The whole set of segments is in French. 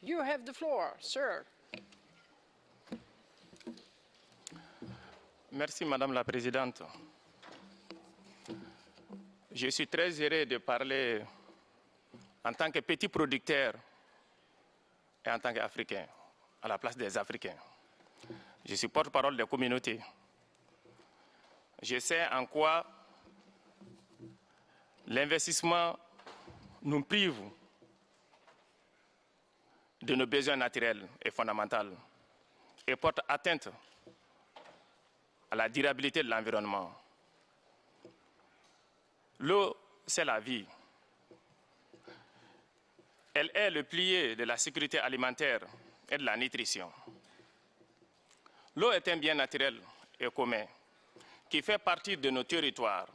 You have the floor, sir. Merci, Madame la Présidente. Je suis très heureux de parler en tant que petit producteur et en tant qu'Africain, à la place des Africains. Je suis porte-parole des communautés. Je sais en quoi l'investissement nous prive de nos besoins naturels et fondamentaux et porte atteinte à la durabilité de l'environnement. L'eau, c'est la vie. Elle est le pilier de la sécurité alimentaire et de la nutrition. L'eau est un bien naturel et commun qui fait partie de nos territoires.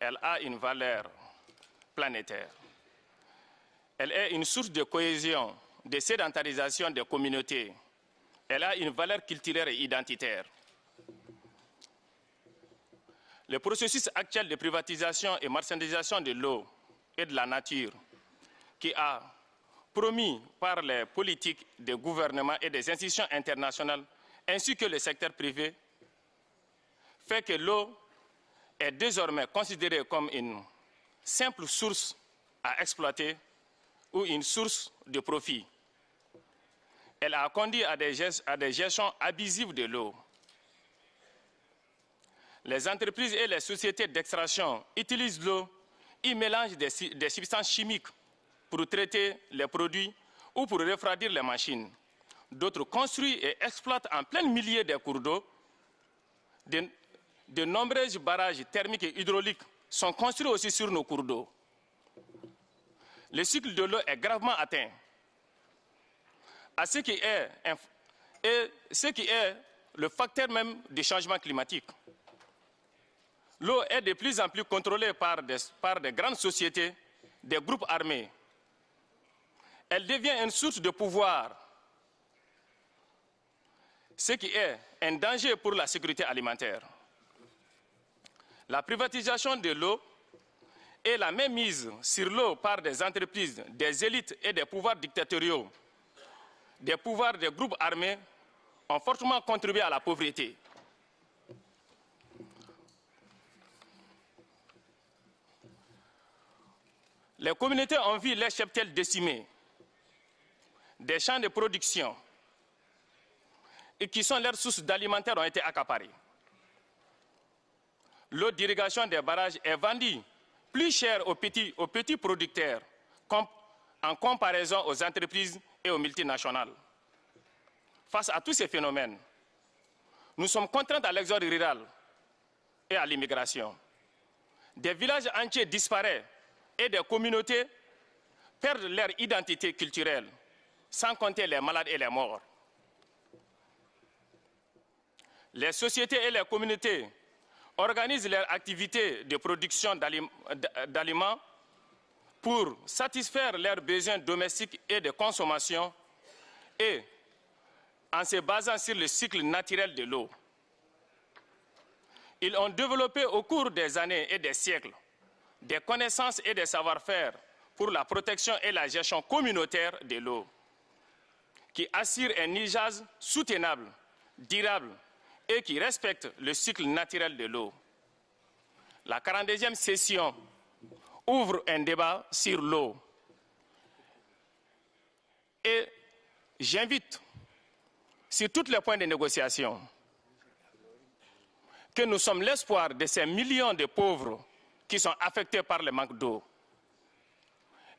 Elle a une valeur planétaire. Elle est une source de cohésion, de sédentarisation des communautés. Elle a une valeur culturelle et identitaire. Le processus actuel de privatisation et marchandisation de l'eau et de la nature, qui a promis par les politiques des gouvernements et des institutions internationales, ainsi que le secteur privé, fait que l'eau est désormais considérée comme une simple source à exploiter ou une source de profit. Elle a conduit à des gestions abusives de l'eau. Les entreprises et les sociétés d'extraction utilisent l'eau, ils mélangent des substances chimiques pour traiter les produits ou pour refroidir les machines. D'autres construisent et exploitent en plein milieu des cours d'eau. De nombreux barrages thermiques et hydrauliques sont construits aussi sur nos cours d'eau. Le cycle de l'eau est gravement atteint. À ce qui est le facteur même du changement climatique. L'eau est de plus en plus contrôlée par des grandes sociétés, des groupes armés. Elle devient une source de pouvoir, ce qui est un danger pour la sécurité alimentaire. La privatisation de l'eau et la mainmise sur l'eau par des entreprises, des élites et des pouvoirs dictatoriaux, des pouvoirs des groupes armés, ont fortement contribué à la pauvreté. Les communautés ont vu leurs cheptels décimés, des champs de production et qui sont leurs sources d'alimentaire ont été accaparés. L'eau d'irrigation des barrages est vendue plus cher aux petits producteurs en comparaison aux entreprises et aux multinationales. Face à tous ces phénomènes, nous sommes contraints à l'exode rural et à l'immigration. Des villages entiers disparaissent et des communautés perdent leur identité culturelle, sans compter les malades et les morts. Les sociétés et les communautés organisent leurs activités de production d'aliments pour satisfaire leurs besoins domestiques et de consommation et en se basant sur le cycle naturel de l'eau. Ils ont développé au cours des années et des siècles des connaissances et des savoir-faire pour la protection et la gestion communautaire de l'eau, qui assurent un usage soutenable, durable et qui respecte le cycle naturel de l'eau. La 42e session ouvre un débat sur l'eau. Et j'invite, sur tous les points de négociation, que nous sommes l'espoir de ces millions de pauvres qui sont affectés par le manque d'eau.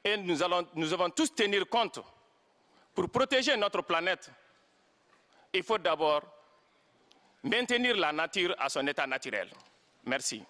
Et nous devons tous tenir compte, pour protéger notre planète, il faut d'abord maintenir la nature à son état naturel. Merci.